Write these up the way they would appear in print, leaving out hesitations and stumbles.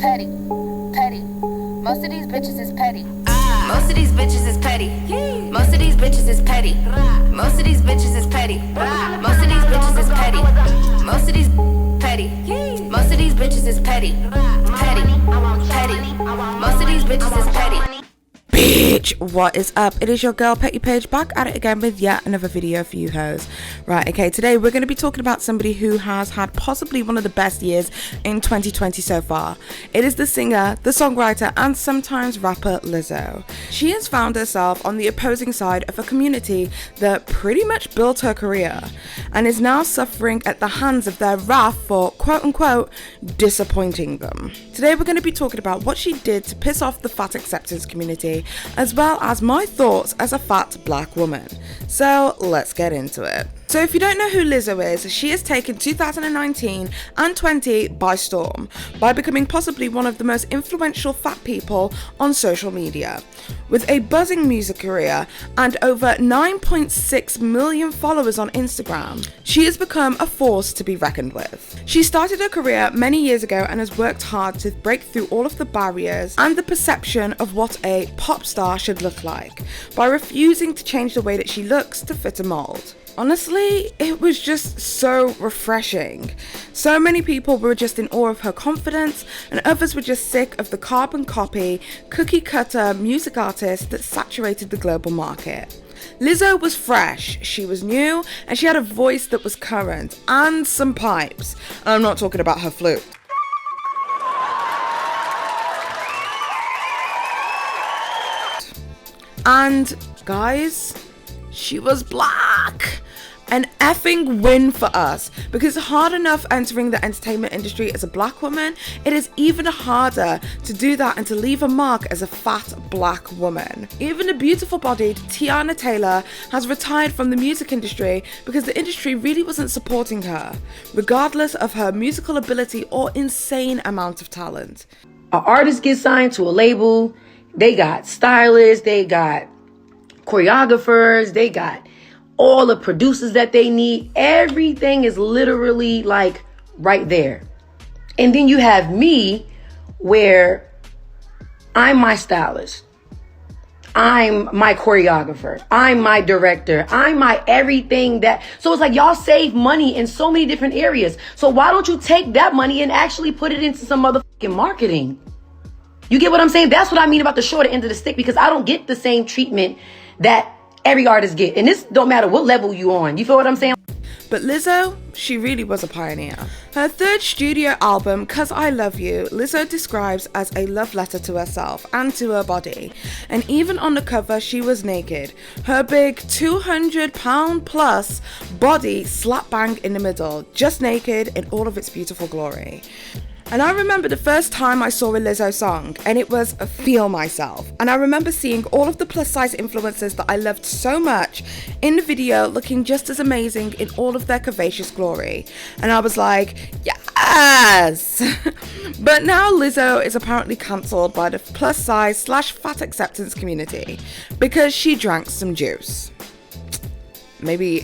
petty, petty. Most of these bitches is petty. Most of these bitches is petty. Most of these bitches is petty. Most of these bitches is petty. Most of these bitches is petty. Most of these petty. Most of these bitches is petty. Petty. Petty. Most of these bitches is petty. Bitch, what is up? It is your girl Petty Paige back at it again with yet another video for you hoes. Right, okay, today we're going to be talking about somebody who has had possibly one of the best years in 2020 so far. It is the singer, the songwriter, and sometimes rapper Lizzo. She has found herself on the opposing side of a community that pretty much built her career and is now suffering at the hands of their wrath for quote-unquote disappointing them. Today we're going to be talking about what she did to piss off the fat acceptance community, as well as my thoughts as a fat black woman. So let's get into it. So if you don't know who Lizzo is, she has taken 2019 and 20 by storm by becoming possibly one of the most influential fat people on social media. With a buzzing music career and over 9.6 million followers on Instagram, she has become a force to be reckoned with. She started her career many years ago and has worked hard to break through all of the barriers and the perception of what a pop star should look like by refusing to change the way that she looks to fit a mold. Honestly, it was just so refreshing. So many people were just in awe of her confidence, and others were just sick of the carbon copy, cookie cutter music artist that saturated the global market. Lizzo was fresh, she was new, and she had a voice that was current, and some pipes. And I'm not talking about her flute. And guys, she was black. An effing win for us, because it's hard enough entering the entertainment industry as a black woman. It is even harder to do that and to leave a mark as a fat black woman. Even the beautiful bodied Tiana Taylor has retired from the music industry because the industry really wasn't supporting her, regardless of her musical ability or insane amount of talent. An artist gets signed to a label, they got stylists, they got choreographers, they got all the producers that they need. Everything is literally like right there. And then you have me, where I'm my stylist, I'm my choreographer, I'm my director, I'm my everything. So it's like y'all save money in so many different areas. So why don't you take that money and actually put it into some motherfucking marketing? You get what I'm saying? That's what I mean about the short end of the stick, because I don't get the same treatment that every artist get. And this don't matter what level you on. You feel what I'm saying? But Lizzo, she really was a pioneer. Her third studio album, 'Cause I Love You, Lizzo describes as a love letter to herself and to her body. And even on the cover, she was naked. Her big 200-pound plus body slap bang in the middle, just naked in all of its beautiful glory. And I remember the first time I saw a Lizzo song, and it was Feel Myself. And I remember seeing all of the plus size influencers that I loved so much in the video looking just as amazing in all of their curvaceous glory. And I was like, yes! But now Lizzo is apparently cancelled by the plus size / fat acceptance community because she drank some juice. Maybe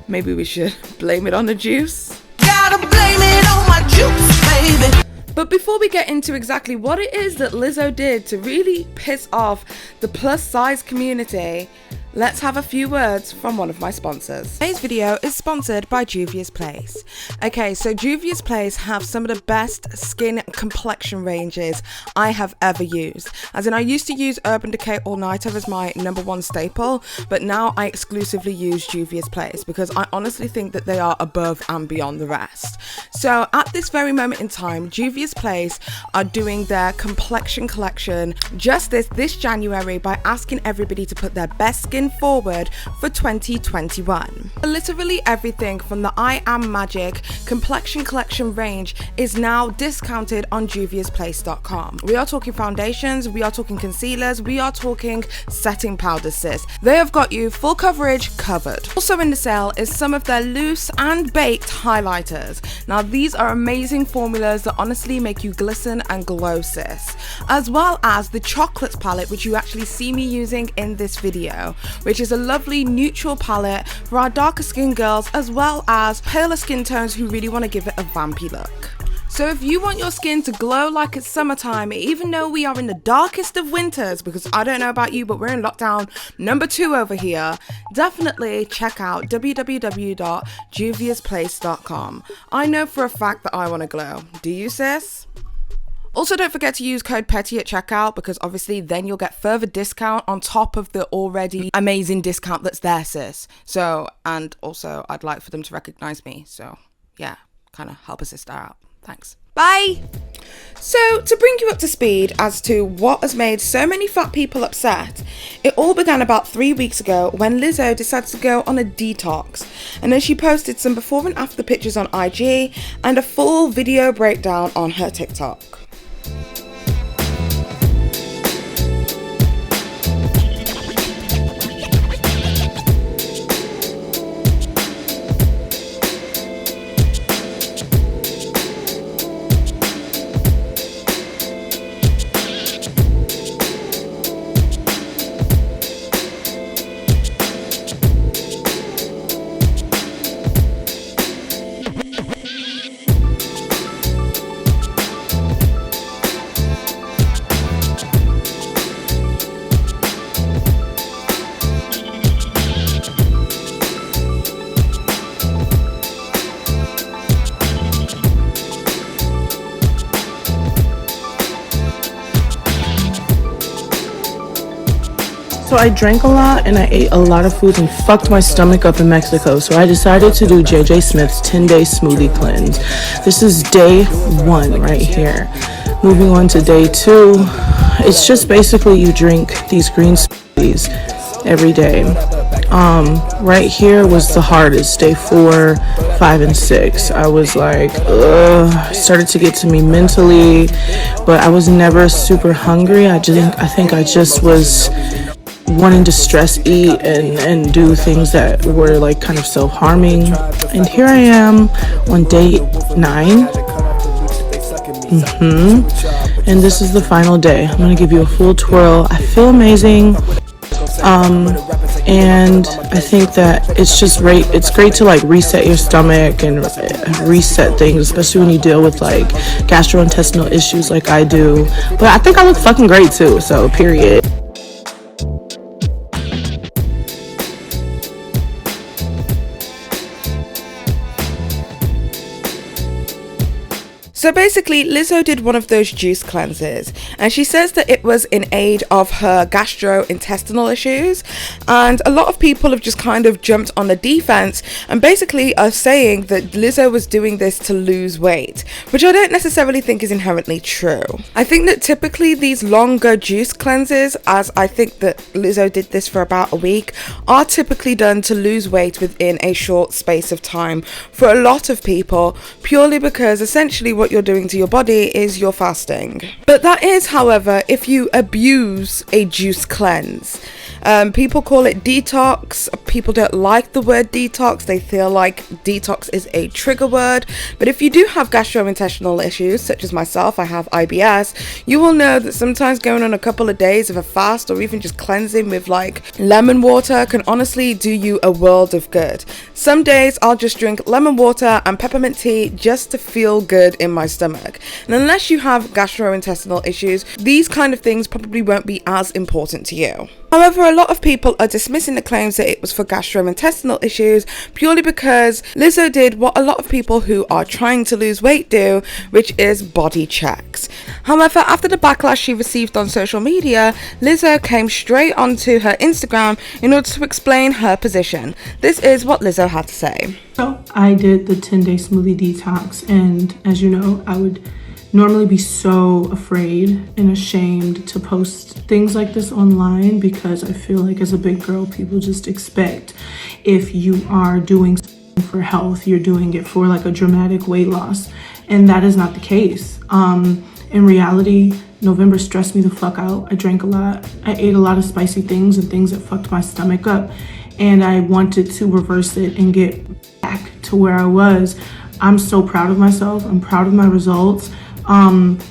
we should blame it on the juice. Gotta blame it on my juice, baby. But before we get into exactly what it is that Lizzo did to really piss off the plus size community, let's have a few words from one of my sponsors. Today's video is sponsored by Juvia's Place. Okay, so Juvia's Place have some of the best skin complexion ranges I have ever used. As in, I used to use Urban Decay All Nighter as my #1 staple, but now I exclusively use Juvia's Place because I honestly think that they are above and beyond the rest. So at this very moment in time, Juvia's Place are doing their complexion collection just this January by asking everybody to put their best skin forward for 2021. Literally everything from the I Am Magic complexion collection range is now discounted on juviasplace.com. We are talking foundations, we are talking concealers, we are talking setting powders, sis. They have got you full coverage covered. Also in the sale is some of their loose and baked highlighters. Now these are amazing formulas that honestly make you glisten and glow, sis. As well as the chocolates palette, which you actually see me using in this video, which is a lovely neutral palette for our darker skin girls as well as paler skin tones who really want to give it a vampy look. So if you want your skin to glow like it's summertime, even though we are in the darkest of winters, because I don't know about you, but we're in lockdown number 2 over here, definitely check out www.juviasplace.com. I know for a fact that I want to glow. Do you, sis? Also, don't forget to use code PETTY at checkout, because obviously then you'll get further discount on top of the already amazing discount that's there, sis. So, and also I'd like for them to recognize me. So yeah, kind of help a sister out. Thanks. Bye. So, to bring you up to speed as to what has made so many fat people upset, it all began about 3 weeks ago when Lizzo decided to go on a detox, and then she posted some before and after pictures on IG and a full video breakdown on her TikTok. So I drank a lot and I ate a lot of foods and fucked my stomach up in Mexico. So I decided to do JJ Smith's 10-day smoothie cleanse. This is day 1 right here. Moving on to day 2, it's just basically you drink these green smoothies every day. Right here was the hardest, day 4, 5, and 6. I was like, ugh, it started to get to me mentally, but I was never super hungry. I think I just was wanting to stress eat and do things that were like kind of self-harming. And here I am on day 9. And this is the final day. I'm gonna give you a full twirl. I feel amazing. And I think that it's great to like reset your stomach and reset things, especially when you deal with like gastrointestinal issues like I do. But I think I look fucking great too, so period. So basically, Lizzo did one of those juice cleanses, and she says that it was in aid of her gastrointestinal issues, and a lot of people have just kind of jumped on the defense and basically are saying that Lizzo was doing this to lose weight, which I don't necessarily think is inherently true. I think that typically these longer juice cleanses, as I think that Lizzo did this for about a week, are typically done to lose weight within a short space of time for a lot of people, purely because essentially what you're doing to your body is you're fasting. But that is, however, if you abuse a juice cleanse. People call it detox. People don't like the word detox. They feel like detox is a trigger word. But if you do have gastrointestinal issues, such as myself, I have IBS, you will know that sometimes going on a couple of days of a fast or even just cleansing with like lemon water can honestly do you a world of good. Some days I'll just drink lemon water and peppermint tea just to feel good in my stomach. And unless you have gastrointestinal issues, these kind of things probably won't be as important to you. However, a lot of people are dismissing the claims that it was for gastrointestinal issues purely because Lizzo did what a lot of people who are trying to lose weight do, which is body checks. However, after the backlash she received on social media, Lizzo came straight onto her Instagram in order to explain her position. This is what Lizzo had to say. So I did the 10-day smoothie detox, and as you know, I would normally be so afraid and ashamed to post things like this online because I feel like as a big girl, people just expect if you are doing something for health, you're doing it for like a dramatic weight loss. And that is not the case. In reality, November stressed me the fuck out. I drank a lot. I ate a lot of spicy things and things that fucked my stomach up. And I wanted to reverse it and get back to where I was. I'm so proud of myself. I'm proud of my results.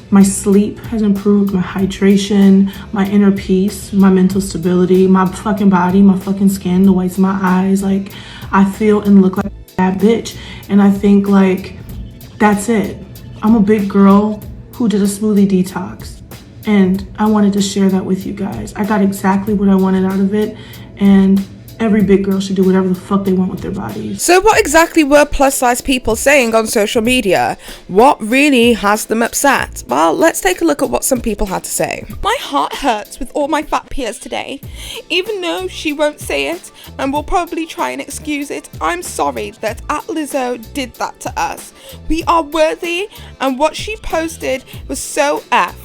My sleep has improved, my hydration, my inner peace, my mental stability, my fucking body, my fucking skin, the whites of my eyes. Like, I feel and look like that bitch. And I think like, that's it. I'm a big girl who did a smoothie detox, and I wanted to share that with you guys. I got exactly what I wanted out of it, and every big girl should do whatever the fuck they want with their bodies. So what exactly were plus size people saying on social media? What really has them upset? Well, let's take a look at what some people had to say. My heart hurts with all my fat peers today. Even though she won't say it and will probably try and excuse it, I'm sorry that Lizzo did that to us. We are worthy, and what she posted was so effed.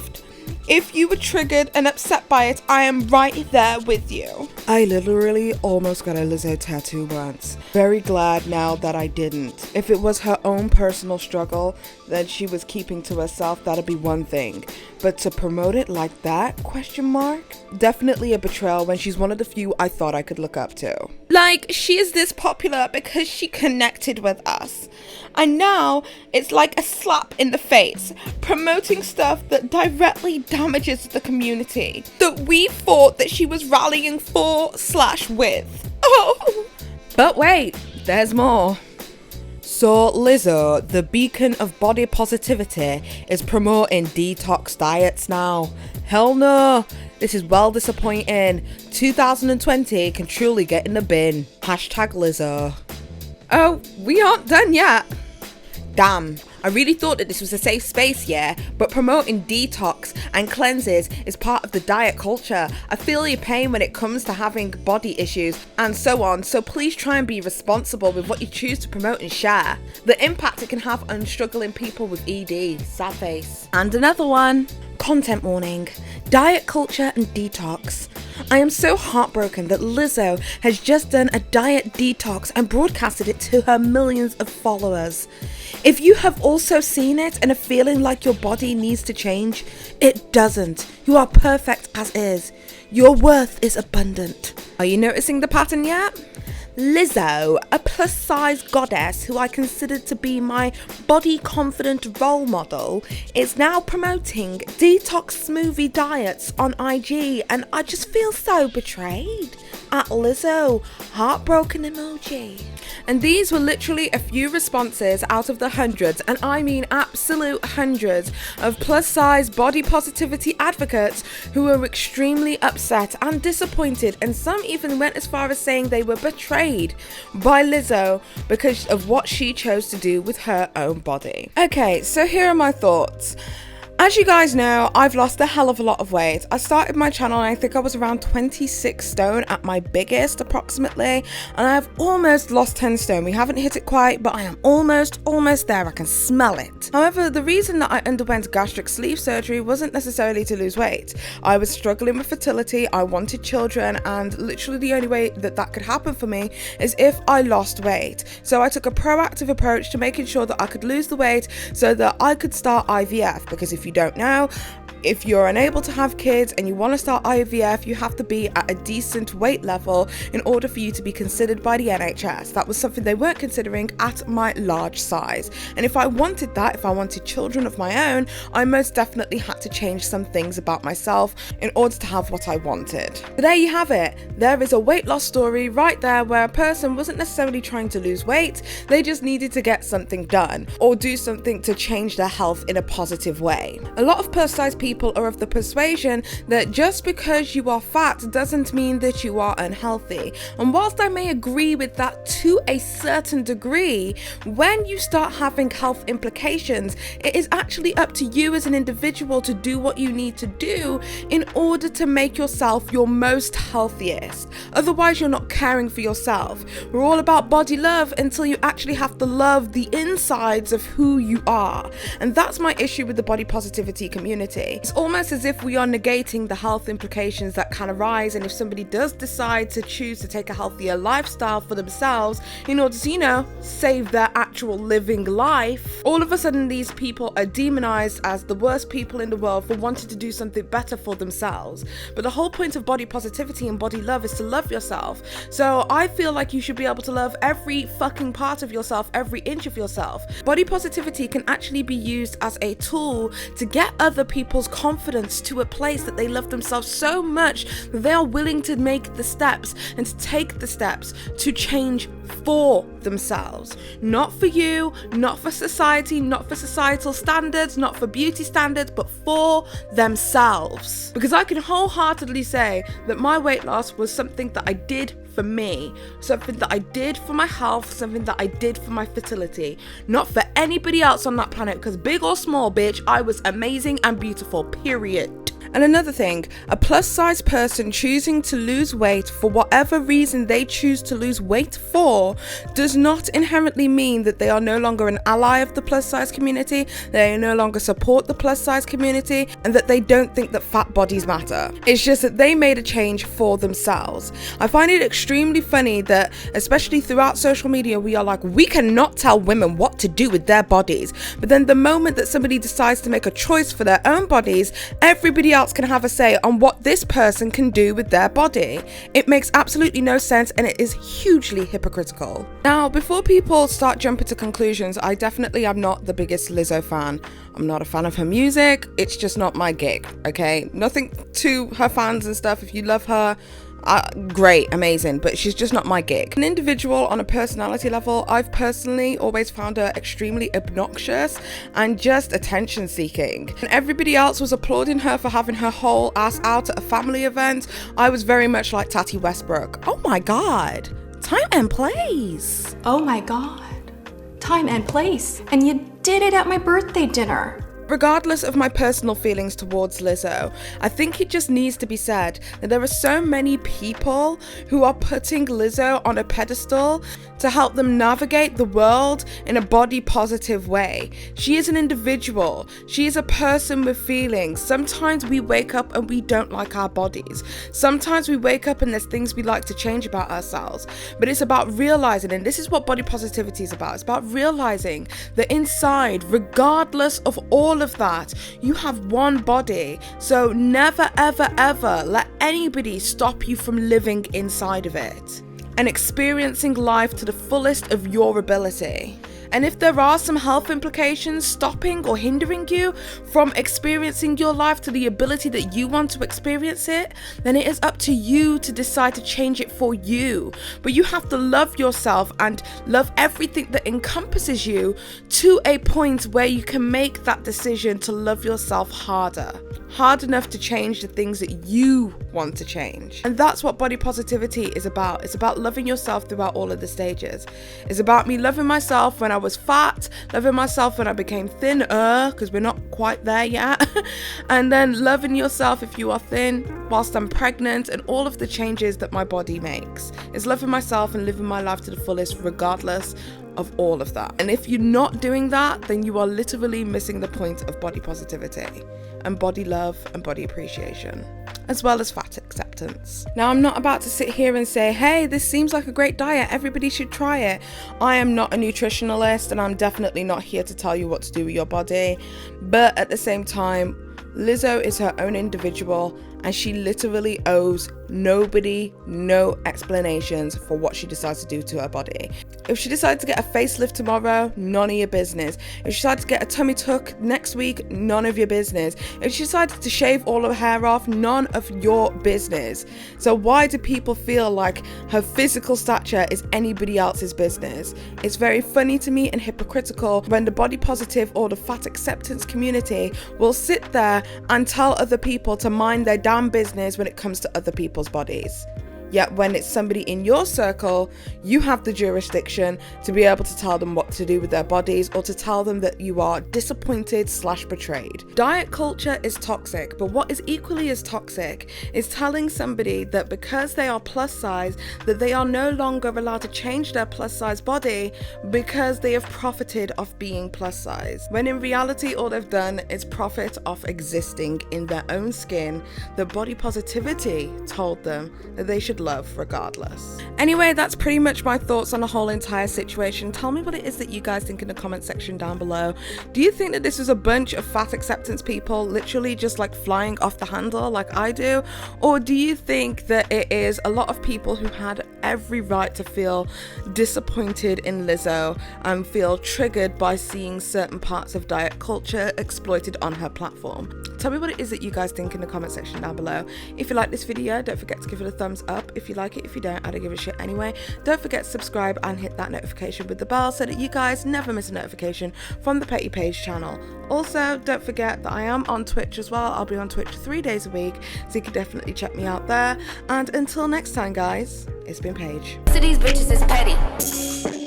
If you were triggered and upset by it, I am right there with you. I literally almost got a Lizzo tattoo once. Very glad now that I didn't. If it was her own personal struggle that she was keeping to herself, that'd be one thing. But to promote it like that, ? Definitely a betrayal when she's one of the few I thought I could look up to. Like, she is this popular because she connected with us. And now it's like a slap in the face, promoting stuff that directly damages the community that we thought that she was rallying for/with. Oh! But wait, there's more. So Lizzo, the beacon of body positivity, is promoting detox diets now. Hell no, this is well disappointing. 2020 can truly get in the bin. #Lizzo. Oh, we aren't done yet. Damn, I really thought that this was a safe space, yeah, but promoting detox and cleanses is part of the diet culture. I feel your pain when it comes to having body issues and so on, so please try and be responsible with what you choose to promote and share. The impact it can have on struggling people with ED, sad face. And another one. Content warning, diet culture and detox. I am so heartbroken that Lizzo has just done a diet detox and broadcasted it to her millions of followers. If you have also seen it and are feeling like your body needs to change, it doesn't. You are perfect as is. Your worth is abundant. Are you noticing the pattern yet? Lizzo, a plus-size goddess who I considered to be my body-confident role model, is now promoting detox smoothie diets on IG, and I just feel so betrayed. Lizzo, heartbroken emoji. And these were literally a few responses out of the hundreds, and I mean absolute hundreds, of plus-size body positivity advocates who were extremely upset and disappointed, and some even went as far as saying they were betrayed by Lizzo because of what she chose to do with her own body. Okay, so here are my thoughts. As you guys know, I've lost a hell of a lot of weight. I started my channel and I think I was around 26 stone at my biggest approximately, and I've almost lost 10 stone. We haven't hit it quite, but I am almost there. I can smell it. However, the reason that I underwent gastric sleeve surgery wasn't necessarily to lose weight. I was struggling with fertility, I wanted children, and literally the only way that that could happen for me is if I lost weight. So I took a proactive approach to making sure that I could lose the weight so that I could start IVF, because if you don't know, if you're unable to have kids and you want to start IVF, you have to be at a decent weight level in order for you to be considered by the NHS. That was something they weren't considering at my large size. And if I wanted that, if I wanted children of my own, I most definitely had to change some things about myself in order to have what I wanted. So there you have it. There is a weight loss story right there where a person wasn't necessarily trying to lose weight, they just needed to get something done or do something to change their health in a positive way. A lot of plus size people are of the persuasion that just because you are fat doesn't mean that you are unhealthy. And whilst I may agree with that to a certain degree, when you start having health implications, it is actually up to you as an individual to do what you need to do in order to make yourself your most healthiest. Otherwise, you're not caring for yourself. We're all about body love until you actually have to love the insides of who you are. And that's my issue with the body positivity community. It's almost as if we are negating the health implications that can arise, and if somebody does decide to choose to take a healthier lifestyle for themselves in order to, save their actual living life, all of a sudden these people are demonized as the worst people in the world for wanting to do something better for themselves. But the whole point of body positivity and body love is to love yourself. So I feel like you should be able to love every fucking part of yourself, every inch of yourself. Body positivity can actually be used as a tool to get other people's confidence to a place that they love themselves so much that they are willing to make the steps and to take the steps to change for themselves. Not for you, not for society, not for societal standards, not for beauty standards, but for themselves. Because I can wholeheartedly say that my weight loss was something that I did for me, something that I did for my health, something that I did for my fertility, not for anybody else on that planet, because big or small, bitch, I was amazing and beautiful, period. And another thing, a plus size person choosing to lose weight for whatever reason they choose to lose weight for does not inherently mean that they are no longer an ally of the plus size community, they no longer support the plus size community, and that they don't think that fat bodies matter. It's just that they made a change for themselves. I find it extremely funny that, especially throughout social media, we are like, we cannot tell women what to do with their bodies. But then the moment that somebody decides to make a choice for their own bodies, everybody else can have a say on what this person can do with their body. It makes absolutely no sense, and it is hugely hypocritical. Now, before people start jumping to conclusions, I definitely am not the biggest Lizzo fan. I'm not a fan of her music. It's just not my gig, okay? Nothing to her fans and stuff. If you love her, great, amazing, but she's just not my gig. An individual on a personality level, I've personally always found her extremely obnoxious and just attention seeking. And everybody else was applauding her for having her whole ass out at a family event. I was very much like Tati Westbrook. Oh my God, time and place. Oh my God, time and place. And you did it at my birthday dinner. Regardless of my personal feelings towards Lizzo, I think it just needs to be said that there are so many people who are putting Lizzo on a pedestal to help them navigate the world in a body positive way. She is an individual. She is a person with feelings. Sometimes we wake up and we don't like our bodies. Sometimes we wake up and there's things we like to change about ourselves. But it's about realizing, and this is what body positivity is about, it's about realizing that inside, regardless of all of that, you have one body. So never, ever, ever let anybody stop you from living inside of it and experiencing life to the fullest of your ability. And if there are some health implications stopping or hindering you from experiencing your life to the ability that you want to experience it, then it is up to you to decide to change it for you. But you have to love yourself and love everything that encompasses you to a point where you can make that decision to love yourself harder. Hard enough to change the things that you want to change. And that's what body positivity is about. It's about loving yourself throughout all of the stages. It's about me loving myself when I was fat, loving myself when I became thinner, because we're not quite there yet, and then loving yourself if you are thin whilst I'm pregnant, and all of the changes that my body makes. It's loving myself and living my life to the fullest regardless of all of that. And if you're not doing that, then you are literally missing the point of body positivity and body love and body appreciation, as well as fat acceptance. Now, I'm not about to sit here and say, hey, this seems like a great diet, everybody should try it. I am not a nutritionalist, and I'm definitely not here to tell you what to do with your body. But at the same time, Lizzo is her own individual, and she literally owes nobody no explanations for what she decides to do to her body. If she decides to get a facelift tomorrow, none of your business. If she decides to get a tummy tuck next week, none of your business. If she decides to shave all her hair off, none of your business. So why do people feel like her physical stature is anybody else's business? It's very funny to me and hypocritical when the body positive or the fat acceptance community will sit there and tell other people to mind their damn business when it comes to other people's bodies. Yet when it's somebody in your circle, you have the jurisdiction to be able to tell them what to do with their bodies, or to tell them that you are disappointed / betrayed. Diet culture is toxic, but what is equally as toxic is telling somebody that because they are plus size, that they are no longer allowed to change their plus size body because they have profited off being plus size. When in reality, all they've done is profit off existing in their own skin. The body positivity told them that they should love regardless. Anyway, that's pretty much my thoughts on the whole entire situation. Tell me what it is that you guys think in the comment section down below. Do you think that this was a bunch of fat acceptance people literally just like flying off the handle like I do? Or do you think that it is a lot of people who had every right to feel disappointed in Lizzo and feel triggered by seeing certain parts of diet culture exploited on her platform? Tell me what it is that you guys think in the comment section down below. If you like this video, don't forget to give it a thumbs up. If you like it, if you don't, I don't give a shit anyway. Don't forget to subscribe and hit that notification with the bell so that you guys never miss a notification from the Petty Paige channel. Also, don't forget that I am on Twitch as well. I'll be on Twitch 3 days a week, so you can definitely check me out there. And until next time, guys, it's been Paige. Most of these bitches is petty.